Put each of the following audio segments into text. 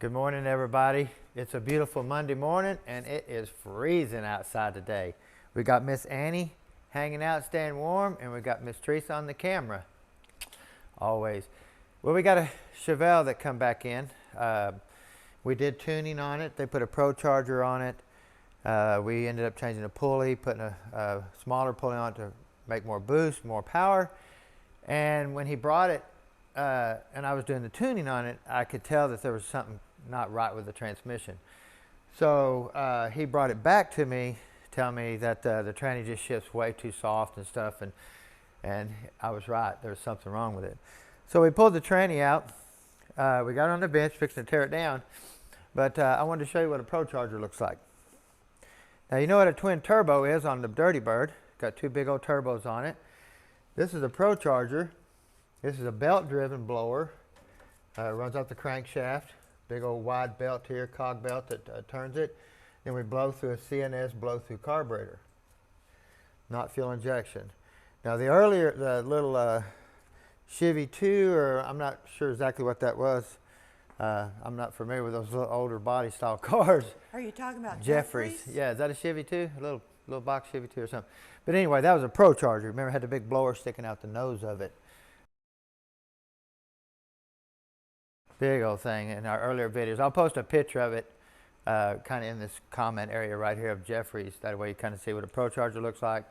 Good morning, everybody. It's a beautiful Monday morning, and it is freezing outside today. We got Miss Annie hanging out, staying warm, and we got Miss Teresa on the camera. Always. Well, we got a Chevelle that come back in. We did tuning on it. They put a Pro Charger on it. We ended up changing the pulley, putting a smaller pulley on it to make more boost, more power. And when he brought it, and I was doing the tuning on it, I could tell that there was something not right with the transmission. So he brought it back to me, telling me that the tranny just shifts way too soft and stuff, and I was right. There was something wrong with it. So we pulled the tranny out. We got it on the bench, fixing to tear it down. But I wanted to show you what a Pro Charger looks like. Now, you know what a twin turbo is on the Dirty Bird. Got two big old turbos on it. This is a Pro Charger. This is a belt-driven blower. Runs off the crankshaft. Big old wide belt here, cog belt that turns it. Then we blow through a CNS blow-through carburetor. Not fuel injection. Now the little Chevy 2, or I'm not sure exactly what that was. I'm not familiar with those little older body style cars. Are you talking about Jeffries? Yeah, is that a Chevy 2? A little box Chevy 2 or something. But anyway, that was a Pro Charger. Remember, it had the big blower sticking out the nose of it. Big old thing in our earlier videos. I'll post a picture of it kind of in this comment area right here of Jeffries. That way you kind of see what a Pro Charger looks like,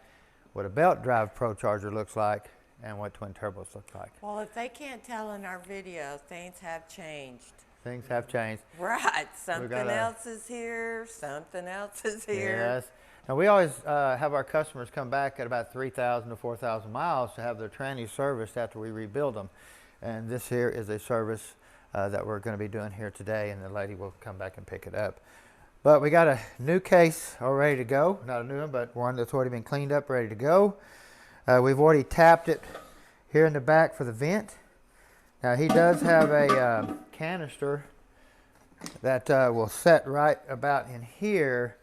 what a belt drive Pro Charger looks like, and what twin turbos look like. Well, if they can't tell in our video, things have changed. Things have changed. Right. Something else is here. Something else is here. Yes. Now, we always have our customers come back at about 3,000 to 4,000 miles to have their trannies serviced after we rebuild them. And this here is a service that we're going to be doing here today, and the lady will come back and pick it up. But we got a new case all ready to go. Not a new one, but one that's already been cleaned up, ready to go. We've already tapped it here in the back for the vent. Now, he does have a canister that will set right about in here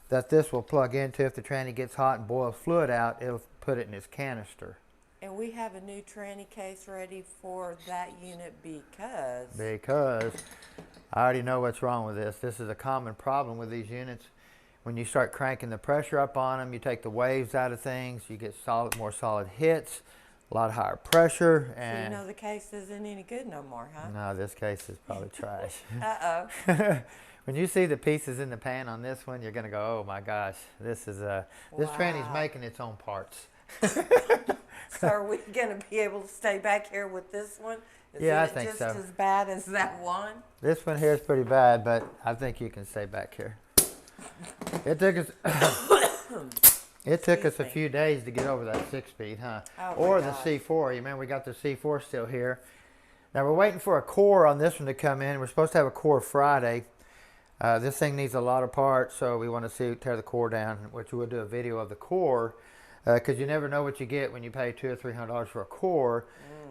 that this will plug into. If the tranny gets hot and boils fluid out, it'll put it in his canister. And we have a new tranny case ready for that unit because I already know what's wrong with this. This is a common problem with these units. When you start cranking the pressure up on them, you take the waves out of things, you get more solid hits, a lot higher pressure. And so you know the case isn't any good no more, huh? No, this case is probably trash. Uh-oh. When you see the pieces in the pan on this one, you're going to go, oh my gosh, this tranny's making its own parts. So are we going to be able to stay back here with this one? Yeah, I think so. Just as bad as that one? This one here is pretty bad, but I think you can stay back here. It took us a few days to get over that 6-speed, huh? Oh, or the C4. You remember we got the C4 still here. Now we're waiting for a core on this one to come in. We're supposed to have a core Friday. This thing needs a lot of parts, so we want to tear the core down, which we'll do a video of the core. Because you never know what you get when you pay $200 or $300 for a core.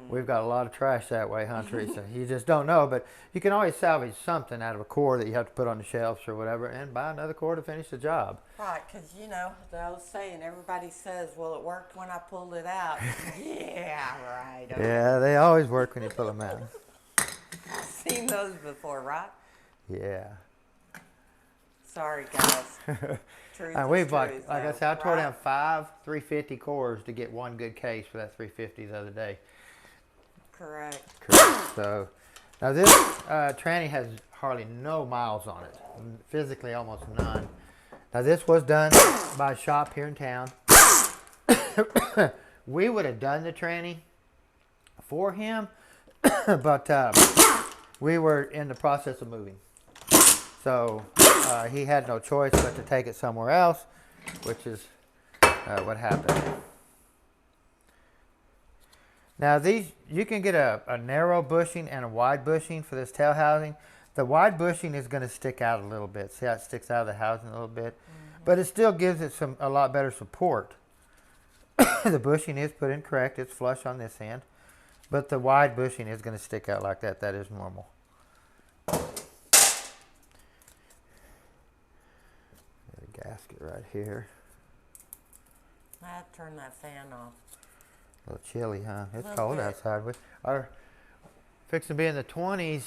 We've got a lot of trash that way, huh, Teresa? You just don't know, but you can always salvage something out of a core that you have to put on the shelves or whatever, and buy another core to finish the job. Right, because you know the old saying, everybody says, "Well, it worked when I pulled it out." Yeah, right. Okay. Yeah, they always work when you pull them out. Seen those before, right? Yeah. Sorry, guys. And we've like I said, I tore down 5 350 cores to get one good case for that 350 the other day. Correct. So now this tranny has hardly no miles on it. Physically, almost none. Now this was done by a shop here in town. We would have done the tranny for him, but we were in the process of moving. So he had no choice but to take it somewhere else, which is what happened. Now these, you can get a narrow bushing and a wide bushing for this tail housing. The wide bushing is going to stick out a little bit. See how it sticks out of the housing a little bit? But it still gives it a lot better support. The bushing is put in correct. It's flush on this end. But the wide bushing is going to stick out like that. That is normal. Gasket right here. I have to turn that fan off. A little chilly, huh? It's cold outside. We are fixing to be in the 20s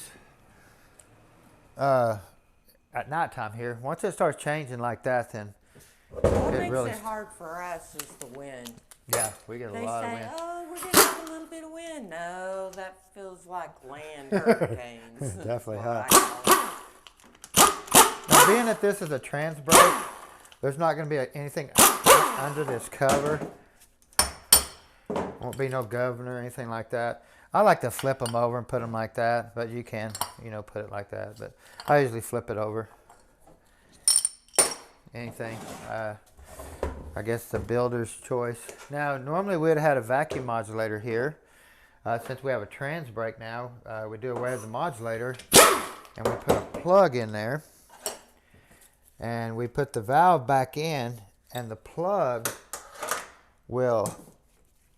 at nighttime here. Once it starts changing like that, then What it makes really, it hard for us is the wind. yeah, we get a They lot of say, wind. oh, we're going to have a little bit of wind. No, that feels like land hurricanes. That's Definitely what hot. I call it. Now, being that this is a Transbrake, there's not going to be anything under this cover. Won't be no governor or anything like that. I like to flip them over and put them like that, but you can, you know, put it like that. But I usually flip it over. Anything. I guess the builder's choice. Now, normally we'd have had a vacuum modulator here. Since we have a Transbrake now, we do away with the modulator and we put a plug in there. And we put the valve back in, and the plug will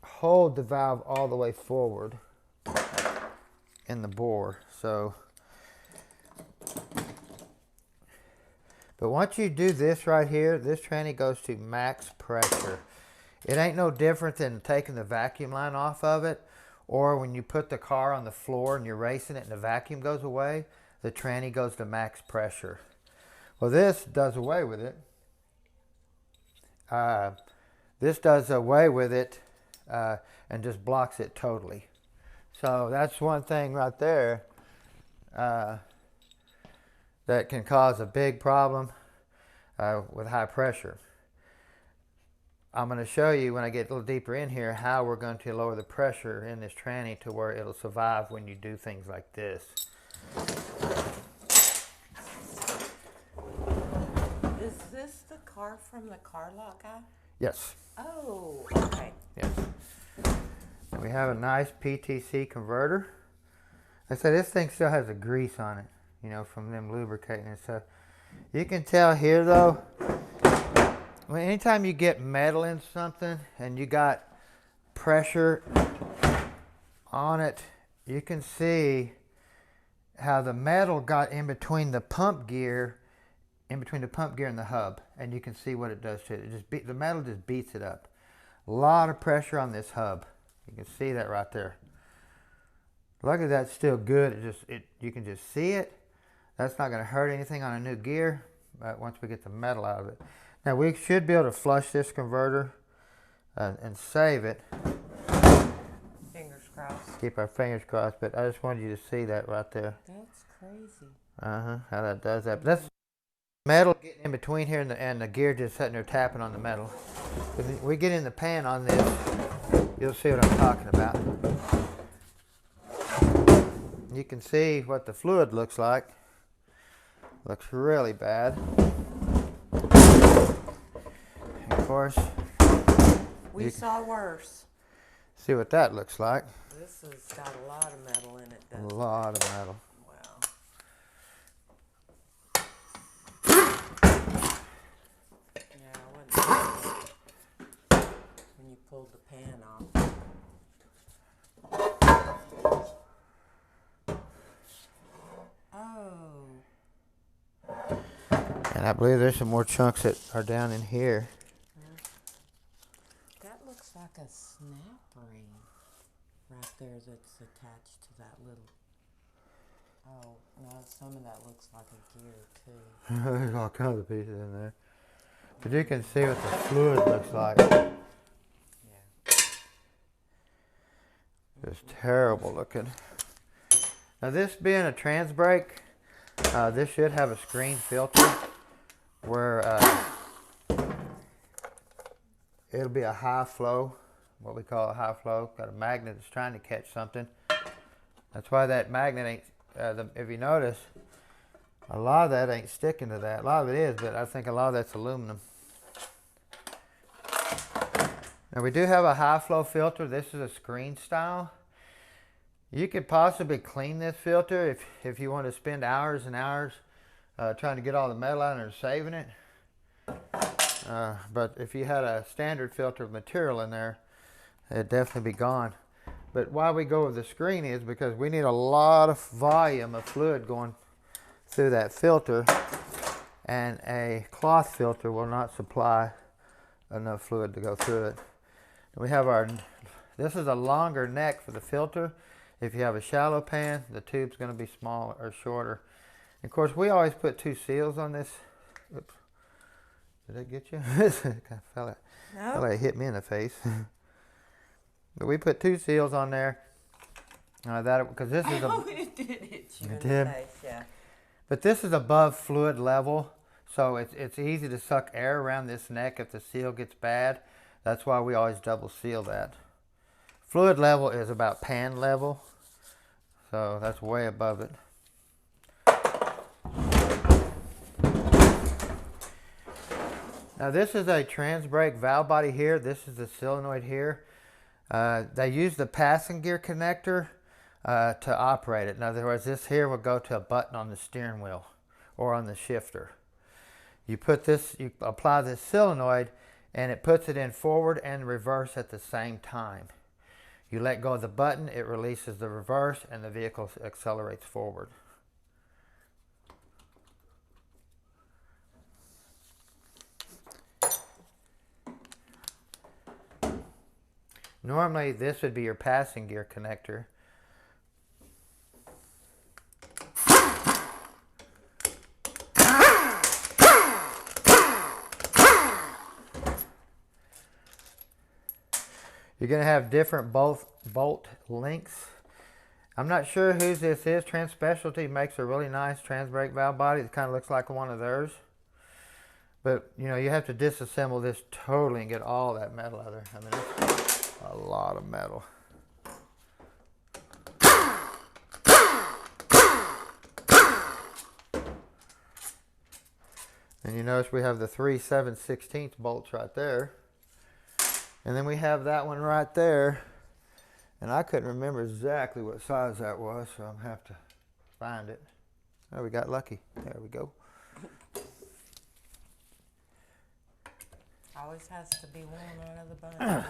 hold the valve all the way forward in the bore. So, but once you do this right here, this tranny goes to max pressure. It ain't no different than taking the vacuum line off of it, or when you put the car on the floor and you're racing it and the vacuum goes away, the tranny goes to max pressure. Well, this does away with it. This does away with it and just blocks it totally. So that's one thing right there that can cause a big problem with high pressure. I'm going to show you when I get a little deeper in here how we're going to lower the pressure in this tranny to where it'll survive when you do things like this. Is this the car from the car lot guy? Yes. Oh, okay. Yes. We have a nice PTC converter. I said this thing still has a grease on it, you know, from them lubricating and stuff. You can tell here though, anytime you get metal in something and you got pressure on it, you can see how the metal got in between the pump gear, and the hub, and you can see what it does to it. The metal just beats it up. A lot of pressure on this hub. You can see that right there. Luckily that's still good. You can just see it. That's not going to hurt anything on a new gear, but once we get the metal out of it. Now we should be able to flush this converter and save it. Fingers crossed. Keep our fingers crossed, but I just wanted you to see that right there. That's crazy. How that does that. But that's metal getting in between here and the gear just sitting there tapping on the metal. If we get in the pan on this, you'll see what I'm talking about. You can see what the fluid looks like. Looks really bad. Of course, we saw worse. See what that looks like. This has got a lot of metal in it, doesn't it? A lot of metal. Yeah, I wasn't when you pulled the pan off. Oh. And I believe there's some more chunks that are down in here. That looks like a snap ring right there that's attached to that little. Oh, no, some of that looks like a gear too. There's all kinds of pieces in there. But you can see what the fluid looks like. Yeah. Just terrible looking. Now this being a Transbrake, this should have a screen filter where it'll be a high flow, what we call a high flow. Got a magnet that's trying to catch something. That's why that magnet ain't, if you notice, a lot of that ain't sticking to that. A lot of it is, but I think a lot of that's aluminum. Now we do have a high flow filter. This is a screen style. You could possibly clean this filter if you want to spend hours and hours trying to get all the metal out and saving it. But if you had a standard filter of material in there, it'd definitely be gone. But why we go with the screen is because we need a lot of volume of fluid going through that filter, and a cloth filter will not supply enough fluid to go through it. We have this is a longer neck for the filter. If you have a shallow pan, the tube's going to be smaller or shorter. Of course, we always put 2 seals on this. Oops. Did that get you? It kind of felt like it hit me in the face. But we put 2 seals on there. Because this is it did hit you in the face, yeah. But this is above fluid level, so it's easy to suck air around this neck if the seal gets bad. That's why we always double seal that. Fluid level is about pan level, so that's way above it. Now this is a Transbrake valve body here. This is the solenoid here. They use the passing gear connector to operate it. In other words, this here will go to a button on the steering wheel or on the shifter. You apply this solenoid and it puts it in forward and reverse at the same time. You let go of the button, it releases the reverse and the vehicle accelerates forward. Normally this would be your passing gear connector. You're going to have different bolt lengths. I'm not sure whose this is. Transspecialty makes a really nice Transbrake valve body. It kind of looks like one of theirs. But, you know, you have to disassemble this totally and get all that metal out of there. I mean, it's a lot of metal. And you notice we have the 3 7/16 bolts right there. And then we have that one right there. And I couldn't remember exactly what size that was, so I'm going to have to find it. Oh, we got lucky. There we go. Always has to be one out of the bunch.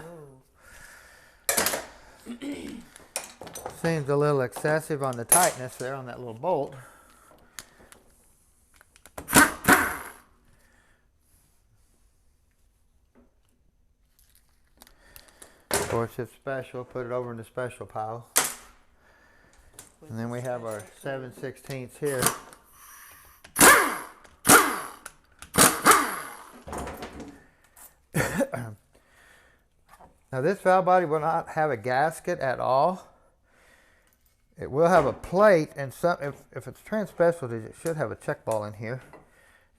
Seems a little excessive on the tightness there on that little bolt. Of course, it's special. Put it over in the special pile. And then we have our 7/16 here. Now this valve body will not have a gasket at all. It will have a plate, and some if it's Transspecialty, it should have a check ball in here.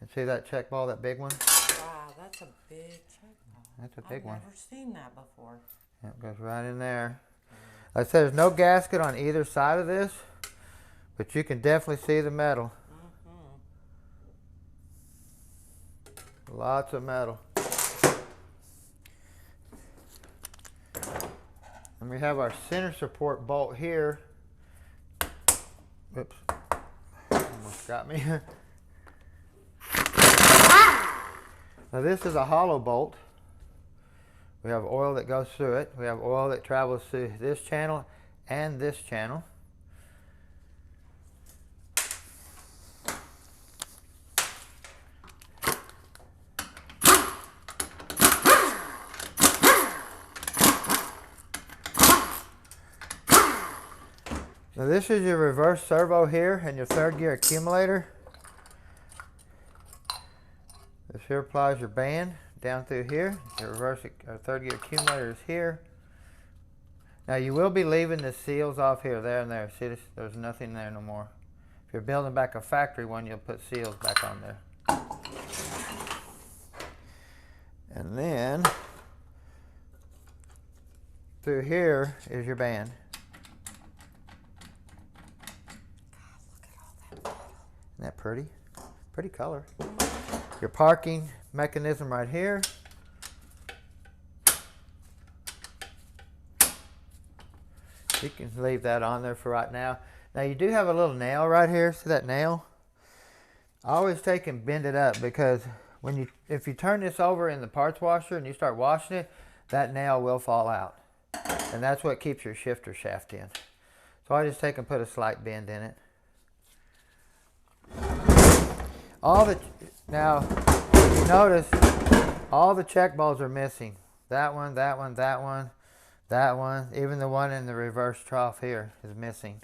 And see that check ball, that big one? Wow, that's a big check ball. That's a big one. I've never seen that before. It goes right in there. Like I said, there's no gasket on either side of this, but you can definitely see the metal. Lots of metal. And we have our center support bolt here. Oops, almost got me. Now this is a hollow bolt. We have oil that goes through it. We have oil that travels through this channel and this channel. Now this is your reverse servo here and your 3rd gear accumulator. This here applies your band down through here. Your reverse or 3rd gear accumulator is here. Now you will be leaving the seals off here, there and there. See this? There's nothing there no more. If you're building back a factory one, you'll put seals back on there. And then through here is your band. Isn't that pretty? Pretty color. Your parking mechanism right here. You can leave that on there for right now. Now you do have a little nail right here. See that nail? I always take and bend it up because if you turn this over in the parts washer and you start washing it, that nail will fall out. And that's what keeps your shifter shaft in. So I just take and put a slight bend in it. Now, you notice all the check balls are missing. That one, that one, that one, that one. Even the one in the reverse trough here is missing.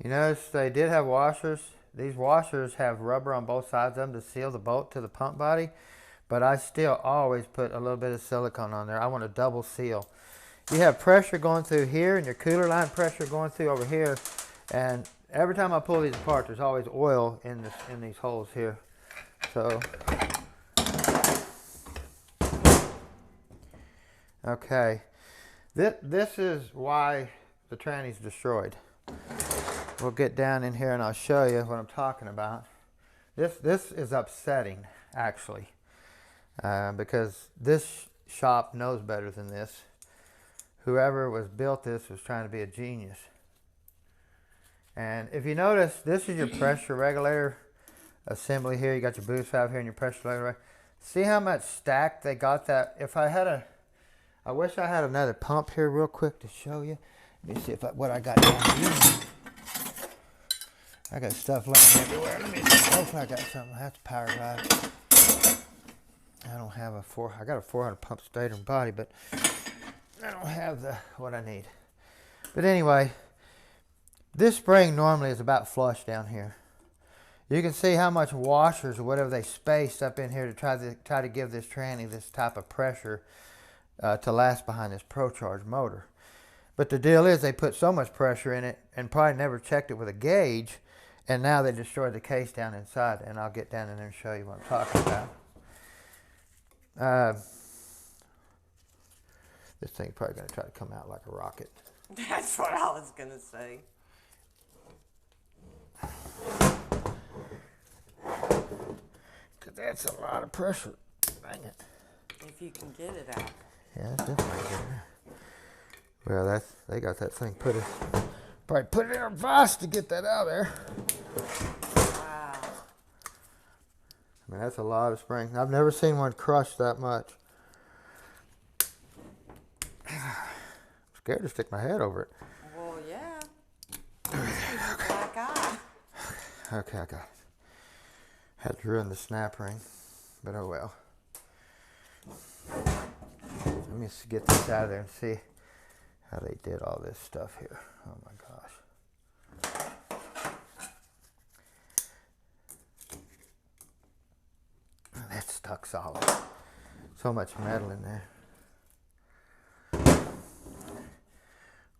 You notice they did have washers. These washers have rubber on both sides of them to seal the bolt to the pump body, but I still always put a little bit of silicone on there. I want a double seal. You have pressure going through here and your cooler line pressure going through over here, and every time I pull these apart, there's always oil in these holes here. So, okay, this is why the tranny's destroyed. We'll get down in here and I'll show you what I'm talking about. This is upsetting, actually, because this shop knows better than this. Whoever built this was trying to be a genius. And if you notice, this is your pressure regulator assembly here. You got your boost valve here and your pressure regulator. See how much stacked they got that? If I had I wish I had another pump here real quick to show you. Let me see what I got down here. I got stuff laying everywhere. Let me see. Hopefully I got something. That's a power drive. I don't have I got a 400 pump stator and body, but I don't have what I need. But anyway, this spring normally is about flush down here. You can see how much washers or whatever they spaced up in here to try to give this tranny this type of pressure to last behind this ProCharge motor. But the deal is they put so much pressure in it and probably never checked it with a gauge, and now they destroyed the case down inside. And I'll get down in there and show you what I'm talking about. This thing's probably going to try to come out like a rocket. That's what I was going to say. Because that's a lot of pressure. Dang it. If you can get it out. Yeah, it's definitely good. Well, they got that thing probably put it in a vise to get that out of there. Wow. I mean, that's a lot of spring. I've never seen one crush that much. I'm scared to stick my head over it. Well, yeah. Black eye. Okay, I got it. Had to ruin the snap ring, but oh well. Let me get this out of there and see how they did all this stuff here. Oh my gosh. That's stuck solid. So much metal in there.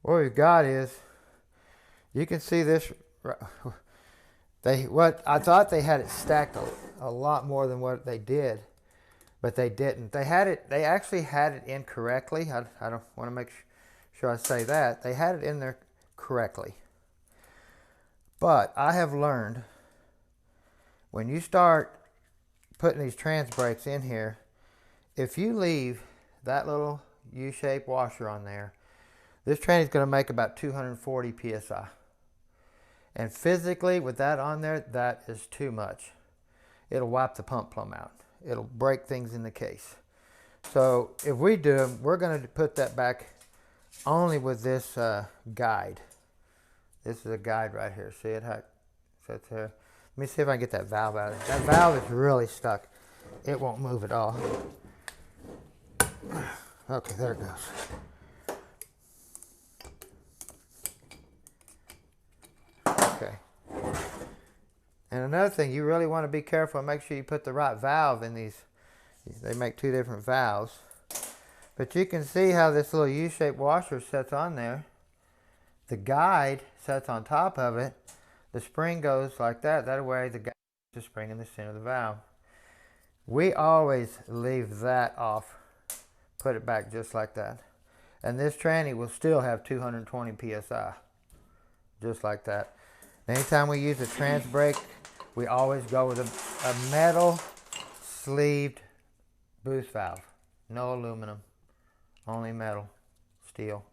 What we've got is, you can see this. I thought they had it stacked a lot more than what they did, but they didn't. They actually had it in correctly. I don't want to make sure I say that. They had it in there correctly. But I have learned, when you start putting these Transbrakes in here, if you leave that little U-shaped washer on there, this tranny is going to make about 240 psi. And physically, with that on there, that is too much. It'll wipe the pump plumb out. It'll break things in the case. So if we do them, we're going to put that back only with this guide. This is a guide right here. See it? How it sits there. Let me see if I can get that valve out of it. That valve is really stuck. It won't move at all. Okay, there it goes. Okay. And another thing, you really want to be careful and make sure you put the right valve in these. They make two different valves. But you can see how this little U-shaped washer sets on there. The guide sets on top of it. The spring goes like that. That way the guide is the spring in the center of the valve. We always leave that off. Put it back just like that. And this tranny will still have 220 psi. Just like that. Anytime we use a Transbrake, we always go with a metal sleeved boost valve. No aluminum. Only metal. Steel.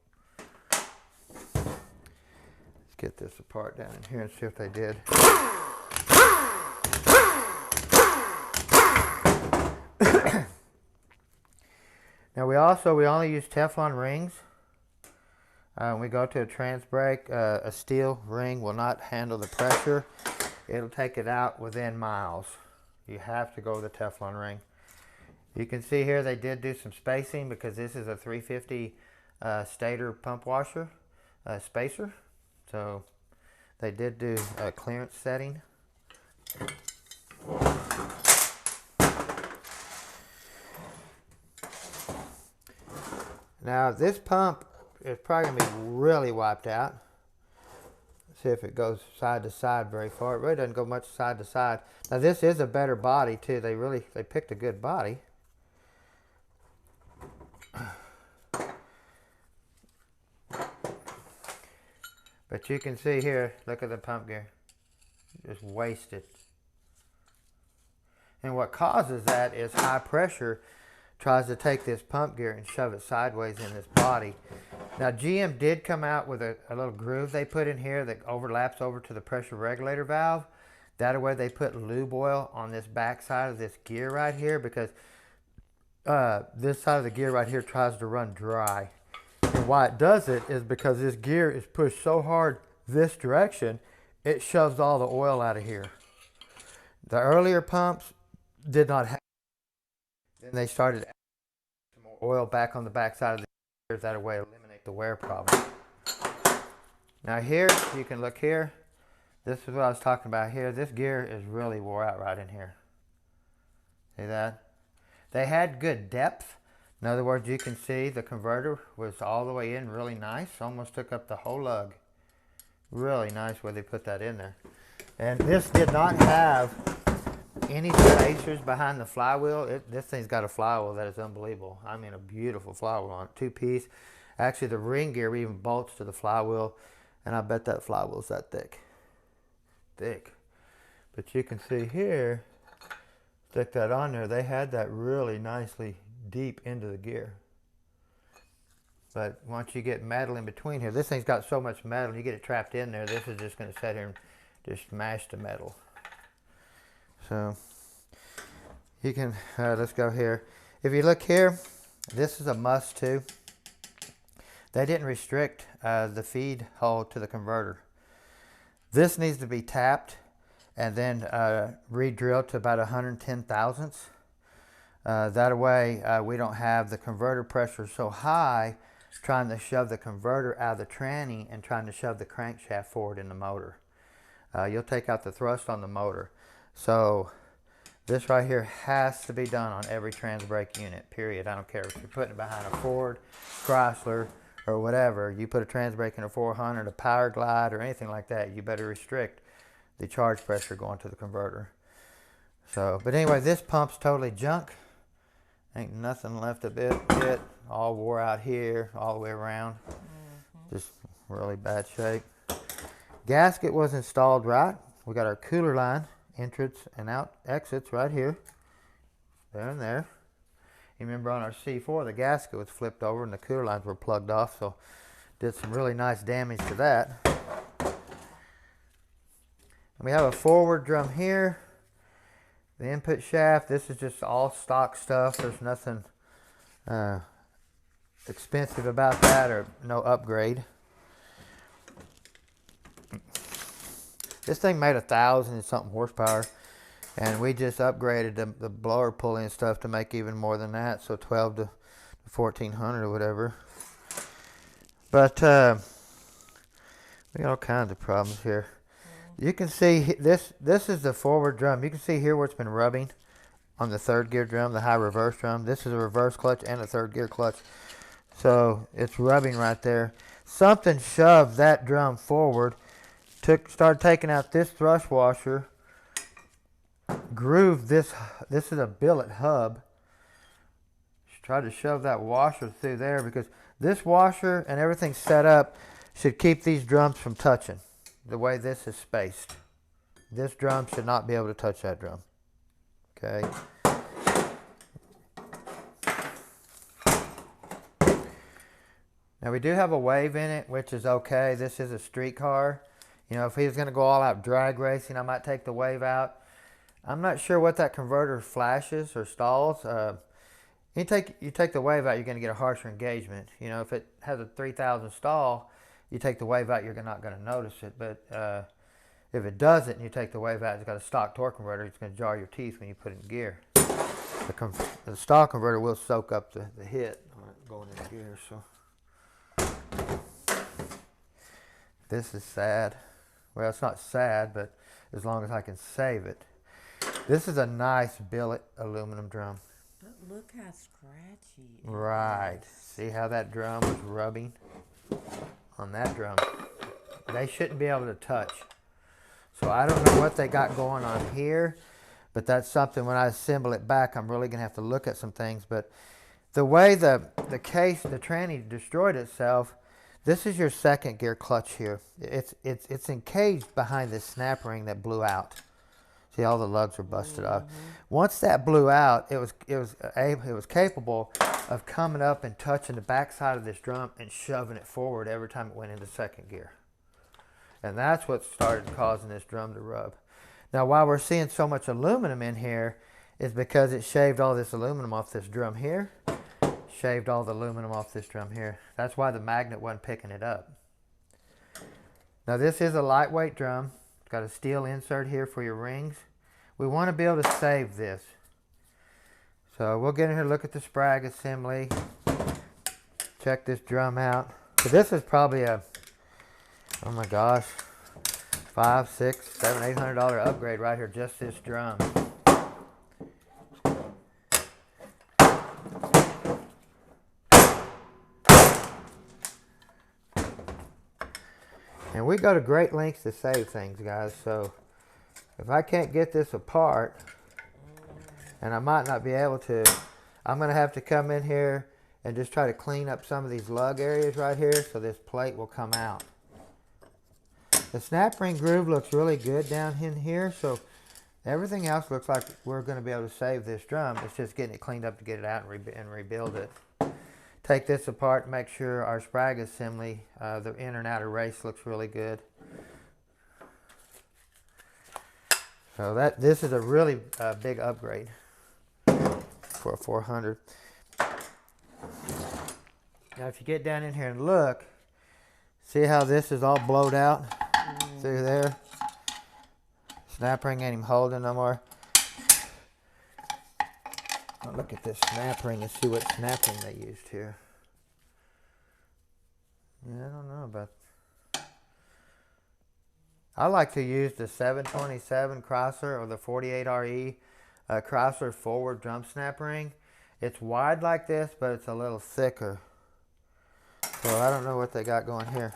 Let's get this apart down in here and see if they did. Now we only use Teflon rings. When we go to a Transbrake, a steel ring will not handle the pressure. It'll take it out within miles. You have to go with a Teflon ring. You can see here they did do some spacing because this is a 350 stator pump washer spacer. So They did do a clearance setting. Now this pump is probably going to be really wiped out. See if it goes side to side very far. It really doesn't go much side to side. Now this is a better body too. They picked a good body. But you can see here, look at the pump gear. Just wasted. And what causes that is high pressure tries to take this pump gear and shove it sideways in this body. Now GM did come out with a little groove they put in here that overlaps over to the pressure regulator valve. That way they put lube oil on this back side of this gear right here, because this side of the gear right here tries to run dry. And why it does it is because this gear is pushed so hard this direction, it shoves all the oil out of here. The earlier pumps did not have. Then they started adding some more oil back on the back side of the gear. That way to eliminate the wear problem. Now here, you can look here. This is what I was talking about here. This gear is really wore out right in here. See that? They had good depth. In other words, you can see the converter was all the way in really nice. Almost took up the whole lug. Really nice where they put that in there. And this did not have any spacers behind the flywheel. This thing's got a flywheel that is unbelievable. I mean, a beautiful flywheel on it. 2-piece. Actually, the ring gear even bolts to the flywheel. And I bet that flywheel's that thick. Thick. But you can see here, stick that on there, they had that really nicely deep into the gear. But once you get metal in between here, this thing's got so much metal, you get it trapped in there, this is just going to sit here and just smash the metal. So you can, let's go here. If you look here, this is a must too. They didn't restrict the feed hole to the converter. This needs to be tapped and then re-drilled to about 110 thousandths. That way we don't have the converter pressure so high trying to shove the converter out of the tranny and trying to shove the crankshaft forward in the motor. You'll take out the thrust on the motor. So this right here has to be done on every Transbrake unit, period. I don't care if you're putting it behind a Ford, Chrysler, or whatever. You put a Transbrake in a 400, a Power Glide, or anything like that, you better restrict the charge pressure going to the converter. So, but anyway, this pump's totally junk. Ain't nothing left of it. All wore out here, all the way around. Just really bad shape. Gasket was installed right. We got our cooler line entrance and out exits right here. There and there. You remember on our C4, the gasket was flipped over and the cooler lines were plugged off, so did some really nice damage to that. And we have a forward drum here. The input shaft, this is just all stock stuff. There's nothing expensive about that or no upgrade. This thing made 1,000 and something horsepower. And we just upgraded the blower pulley and stuff to make even more than that. So 12 to 1,400 or whatever. But we got all kinds of problems here. You can see this is the forward drum. You can see here where it's been rubbing on the third gear drum, the high reverse drum. This is a reverse clutch and a third gear clutch. So it's rubbing right there. Something shoved that drum forward. Started taking out this thrust washer. Grooved this is a billet hub. Tried to shove that washer through there because this washer and everything set up should keep these drums from touching the way this is spaced. This drum should not be able to touch that drum. Okay. Now we do have a wave in it, which is okay. This is a street car. You know, if he was going to go all out drag racing, I might take the wave out. I'm not sure what that converter flashes or stalls. You take the wave out, you're going to get a harsher engagement. You know, if it has a 3,000 stall, you take the wave out, you're not going to notice it. But if it doesn't and you take the wave out, it's got a stock torque converter, it's going to jar your teeth when you put it in gear. The stall converter will soak up the hit going into gear. So this is sad. Well, it's not sad, but as long as I can save it. This is a nice billet aluminum drum. But look how scratchy it Right. is. See how that drum was rubbing on that drum? They shouldn't be able to touch. So I don't know what they got going on here, but that's something when I assemble it back, I'm really going to have to look at some things. But the way the tranny destroyed itself, this is your second gear clutch here. It's encaged behind this snap ring that blew out. See, all the lugs were busted off. Once that blew out, it was capable of coming up and touching the backside of this drum and shoving it forward every time it went into second gear. And that's what started causing this drum to rub. Now, why we're seeing so much aluminum in here is because it shaved all this aluminum off this drum here. Shaved all the aluminum off this drum here. That's why the magnet wasn't picking it up. Now, this is a lightweight drum. It's got a steel insert here for your rings. We want to be able to save this. So we'll get in here and look at the sprag assembly. Check this drum out. So this is probably a, oh my gosh, $500, $600, $700, $800 upgrade right here, just this drum. And we go to great lengths to save things, guys. So if I can't get this apart, and I might not be able to, I'm going to have to come in here and just try to clean up some of these lug areas right here so this plate will come out. The snap ring groove looks really good down in here, so everything else looks like we're going to be able to save this drum. It's just getting it cleaned up to get it out and rebuild it. Take this apart and make sure our sprag assembly, the inner and outer race looks really good. So this is a really big upgrade for a 400. Now if you get down in here and look, see how this is all blowed out through there? Snap ring ain't even holding no more. I'll look at this snap ring and see what snap ring they used here. Yeah, I don't know about. I like to use the 727 Chrysler or the 48RE Chrysler forward drum snap ring. It's wide like this, but it's a little thicker. So I don't know what they got going here.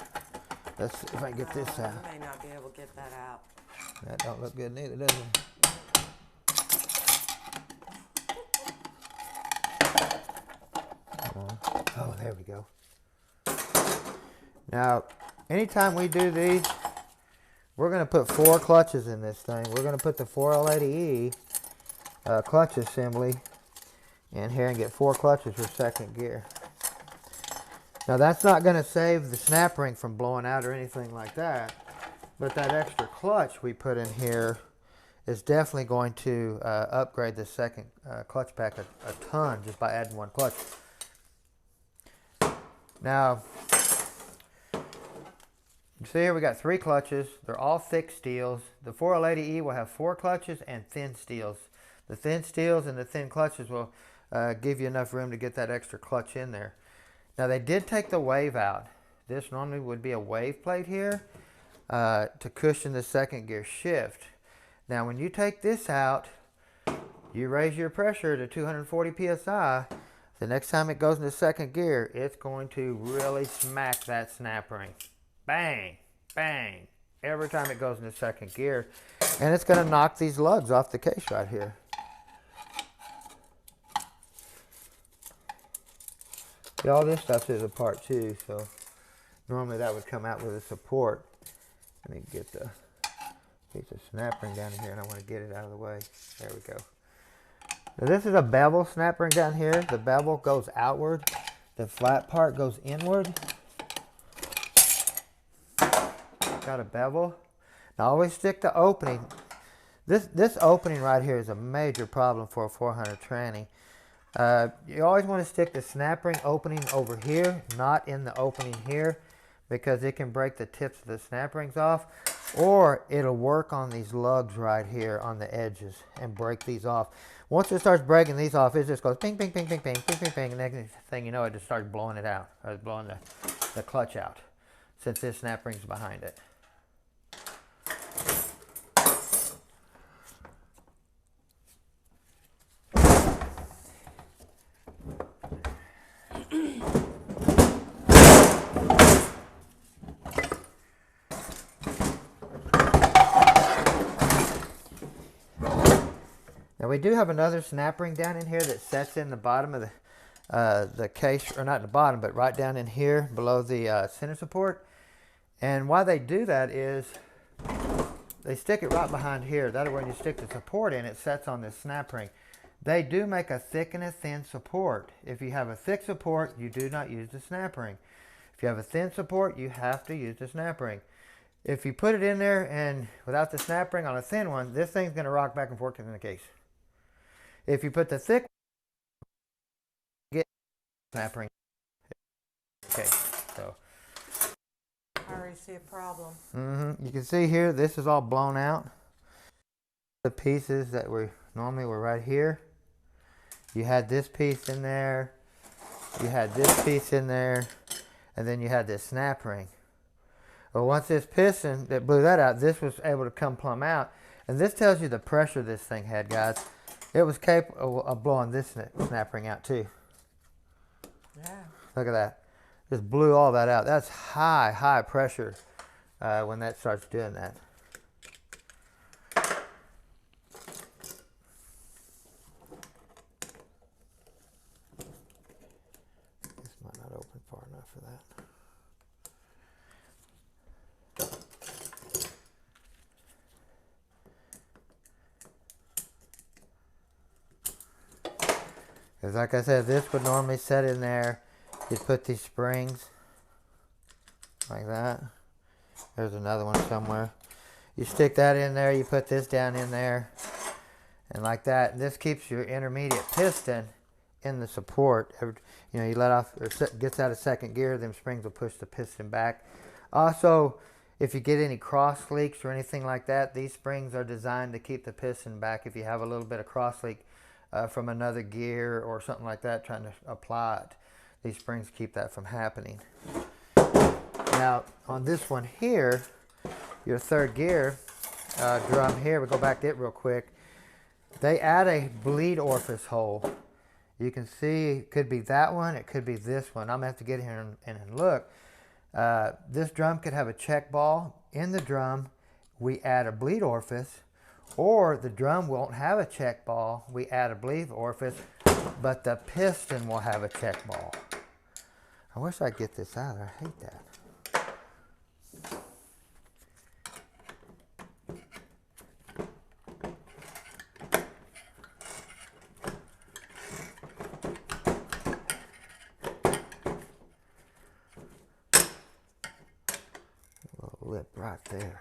Let's see if I can get this out. I may not be able to get that out. That don't look good neither, does it? Oh, there we go. Now, anytime we do these, we're going to put 4 clutches in this thing. We're going to put the 4L80E clutch assembly in here and get 4 clutches for second gear. Now, that's not going to save the snap ring from blowing out or anything like that, but that extra clutch we put in here is definitely going to upgrade the second clutch pack a ton just by adding 1 clutch. Now, you see here we got 3 clutches. They're all thick steels. The 4L80E will have 4 clutches and thin steels. The thin steels and the thin clutches will give you enough room to get that extra clutch in there. Now they did take the wave out. This normally would be a wave plate here to cushion the second gear shift. Now when you take this out, you raise your pressure to 240 psi. The next time it goes into second gear, it's going to really smack that snap ring. Bang, bang, every time it goes into second gear. And it's going to knock these lugs off the case right here. See, all this stuff is apart too, so normally that would come out with a support. Let me get the piece of snap ring down here, and I want to get it out of the way. There we go. Now this is a bevel snap ring down here. The bevel goes outward. The flat part goes inward. Got a bevel. Now always stick the opening. This opening right here is a major problem for a 400 tranny. You always want to stick the snap ring opening over here, not in the opening here, because it can break the tips of the snap rings off, or it'll work on these lugs right here on the edges and break these off. Once it starts breaking these off, it just goes ping, ping, ping, ping, ping, ping, ping, ping, and the next thing you know, it just starts blowing it out, or blowing the clutch out, since this snap ring's behind it. Now we do have another snap ring down in here that sets in the bottom of the case, or not in the bottom, but right down in here below the center support. And why they do that is they stick it right behind here. That way when you stick the support in, it sets on this snap ring. They do make a thick and a thin support. If you have a thick support, you do not use the snap ring. If you have a thin support, you have to use the snap ring. If you put it in there and without the snap ring on a thin one, this thing's going to rock back and forth in the case. If you put the thick get snap ring. Okay, so I already see a problem. you can see here, this is all blown out. The pieces that normally were right here. You had this piece in there, you had this piece in there, and then you had this snap ring. Well, once this piston that blew that out, this was able to come plumb out. And this tells you the pressure this thing had, guys. It was capable of blowing this snap ring out too. Yeah. Look at that. Just blew all that out. That's high pressure when that starts doing that. This might not open far enough for that. Because like I said, this would normally set in there. You'd put these springs like that. There's another one somewhere. You stick that in there, you put this down in there, and like that. And this keeps your intermediate piston in the support. You know, you let off, or gets out of second gear, them springs will push the piston back. Also, if you get any cross leaks or anything like that, these springs are designed to keep the piston back. If you have a little bit of cross leak from another gear or something like that, trying to apply it, these springs keep that from happening. Now, on this one here, your third gear drum here, we'll go back to it real quick. They add a bleed orifice hole. You can see it could be that one, it could be this one. I'm going to have to get here and look. This drum could have a check ball in the drum. We add a bleed orifice, or the drum won't have a check ball. We add a bleed orifice, but the piston will have a check ball. I wish I'd get this out of there. I hate that. Lip right there.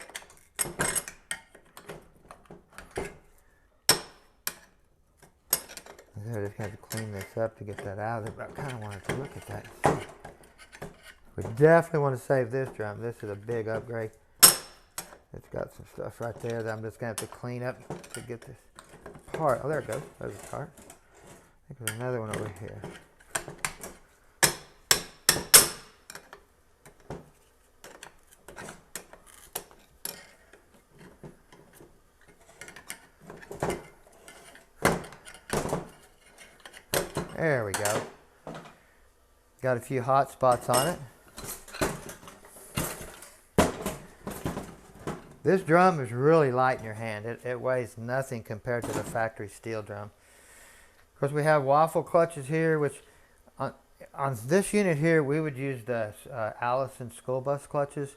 I just have to clean this up to get that out of there, but I kind of wanted to look at that. We definitely want to save this drum. This is a big upgrade. It's got some stuff right there that I'm just going to have to clean up to get this part. Oh, there it goes. There's a part. I think there's another one over here. There we go. Got a few hot spots on it. This drum is really light in your hand. It weighs nothing compared to the factory steel drum. Of course, we have waffle clutches here, which on this unit here, we would use the Allison school bus clutches.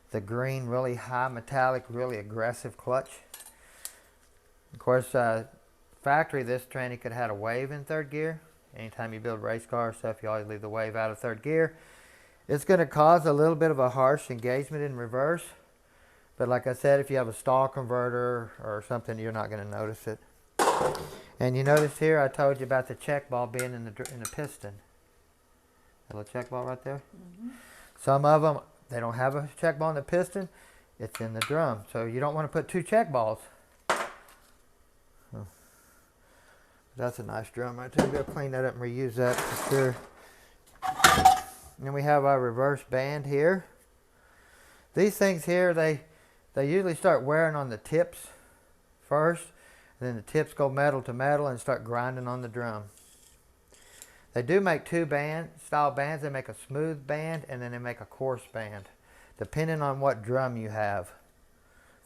The green, really high metallic, really aggressive clutch. Of course, factory, this tranny could have had a wave in third gear. Anytime you build race car stuff, you always leave the wave out of third gear. It's going to cause a little bit of a harsh engagement in reverse. But like I said, if you have a stall converter or something, you're not going to notice it. And you notice here, I told you about the check ball being in the piston. That little check ball right there. Mm-hmm. Some of them, they don't have a check ball in the piston. It's in the drum. So you don't want to put two check balls. Oh. That's a nice drum right there. We'll clean that up and reuse that for sure. And then we have our reverse band here. These things here, they usually start wearing on the tips first, and then the tips go metal to metal and start grinding on the drum. They do make two style bands. They make a smooth band and then they make a coarse band, depending on what drum you have.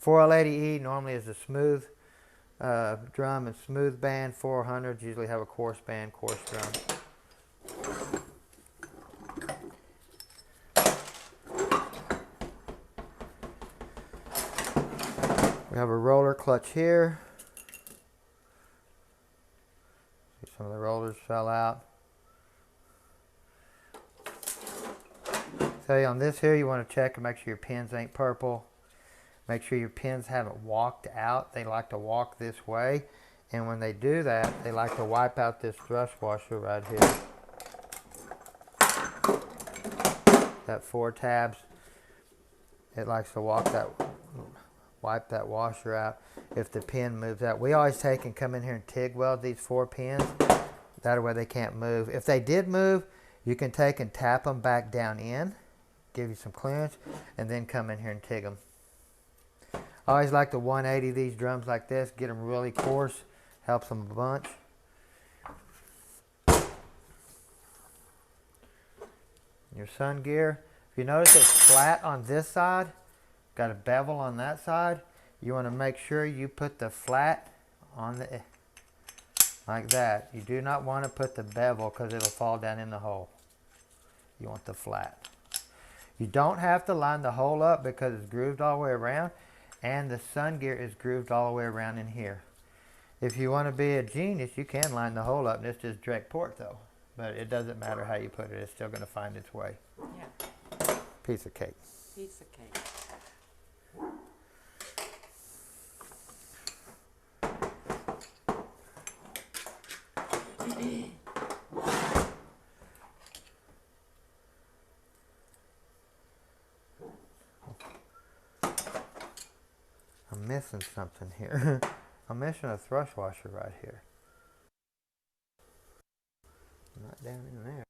4L80E normally is a smooth drum and smooth band 400s usually have a coarse band, coarse drum. We have a roller clutch here. See, some of the rollers fell out. So on this here, you want to check and make sure your pins ain't purple. Make sure your pins haven't walked out. They like to walk this way. And when they do that, they like to wipe out this thrust washer right here. That 4 tabs. It likes to wipe that washer out if the pin moves out. We always take and come in here and TIG weld these 4 pins. That way they can't move. If they did move, you can take and tap them back down in. Give you some clearance. And then come in here and TIG them. I always like to 180 these drums like this, get them really coarse, helps them a bunch. Your sun gear, if you notice it's flat on this side, got a bevel on that side, you want to make sure you put the flat on the, like that. You do not want to put the bevel because it'll fall down in the hole. You want the flat. You don't have to line the hole up because it's grooved all the way around. And the sun gear is grooved all the way around in here. If you want to be a genius, you can line the hole up. And it's just direct port though. But it doesn't matter how you put it. It's still going to find its way. Yeah. Piece of cake. Piece of cake. I'm missing something here. I'm missing a thrust washer right here. Not down in there.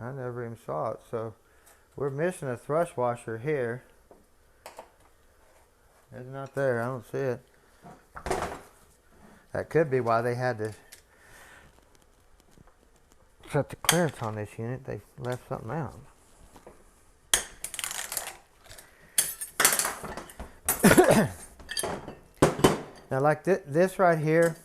I never even saw it. So we're missing a thrust washer here. It's not there. I don't see it. That could be why they had to set the clearance on this unit. They left something out. Now like this right here,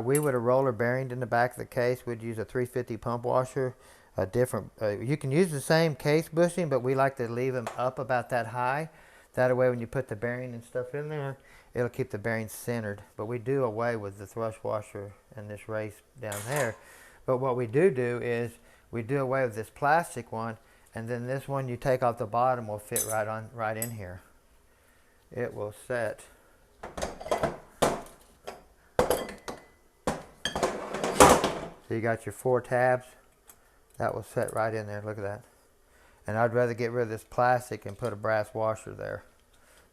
we would have roller bearinged in the back of the case. We'd use a 350 pump washer. A different, you can use the same case bushing, but we like to leave them up about that high. That way when you put the bearing and stuff in there, it'll keep the bearings centered. But we do away with the thrust washer and this race down there. But what we do is we do away with this plastic one, and then this one you take off the bottom will fit right in here. It will set. So you got your 4 tabs. That will set right in there. Look at that. And I'd rather get rid of this plastic and put a brass washer there,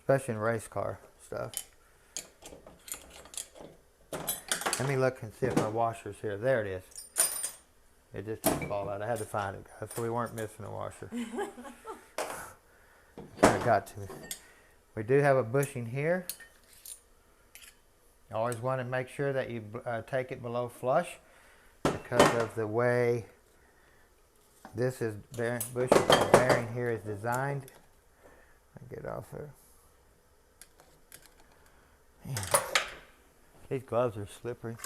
especially in race car stuff. Let me look and see if my washer's here. There it is. It just didn't fall out. I had to find it, guys, so we weren't missing a washer. I got to. We do have a bushing here. You always want to make sure that you take it below flush because of the way this is bushing bearing here is designed. I get off there. Man, these gloves are slippery.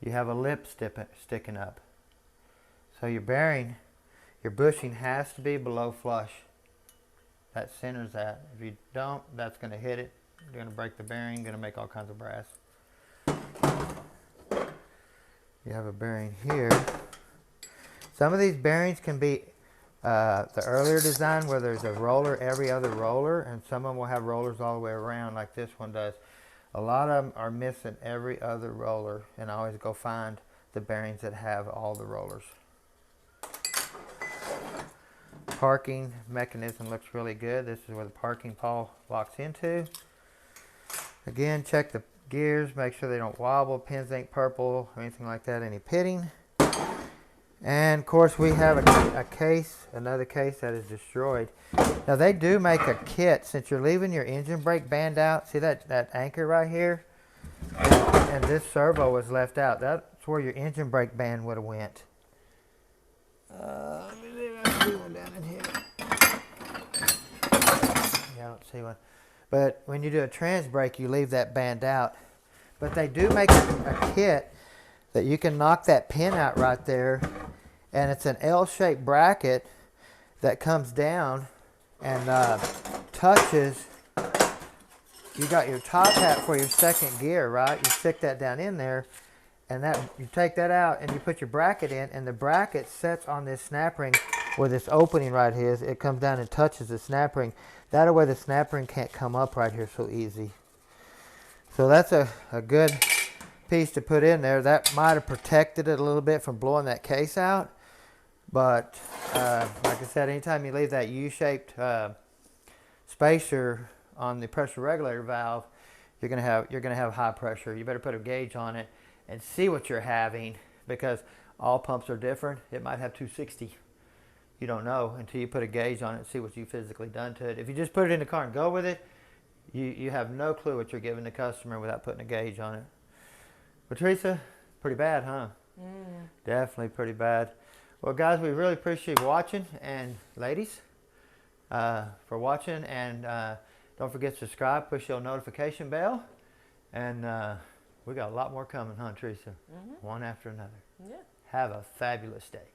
You have a lip sticking up. So your bearing, your bushing has to be below flush. That centers that. If you don't, that's going to hit it. You're going to break the bearing, going to make all kinds of brass. You have a bearing here. Some of these bearings can be the earlier design where there's a roller every other roller, and some of them will have rollers all the way around like this one does. A lot of them are missing every other roller, and I always go find the bearings that have all the rollers. Parking mechanism looks really good. This is where the parking pawl locks into. Again, check the gears, make sure they don't wobble, pins ain't purple or anything like that, any pitting. And of course we have a case, another case that is destroyed. Now they do make a kit since you're leaving your engine brake band out. See that anchor right here? And this servo was left out. That's That's where your engine brake band would have went. Let me see if I see one down in here. Yeah, I don't see one. But when you do a Transbrake, you leave that band out. But they do make a kit that you can knock that pin out right there, and it's an L-shaped bracket that comes down and touches. You got your top hat for your second gear, right? You stick that down in there, and that you take that out and you put your bracket in, and the bracket sets on this snap ring where this opening right here is. It comes down and touches the snap ring. That way the snap ring can't come up right here so easy. So that's a good piece to put in there. That might have protected it a little bit from blowing that case out. But like I said, anytime you leave that U-shaped spacer on the pressure regulator valve, you're gonna have high pressure. You better put a gauge on it and see what you're having, because all pumps are different. It might have 260. You don't know until you put a gauge on it and see what you physically done to it. If you just put it in the car and go with it, you have no clue what you're giving the customer without putting a gauge on it. But Teresa, pretty bad, huh? Definitely pretty bad. Well, guys, we really appreciate watching, and ladies, for watching, and don't forget to subscribe, push your notification bell, and we got a lot more coming, huh, Teresa? One after another. Yeah. Have a fabulous day.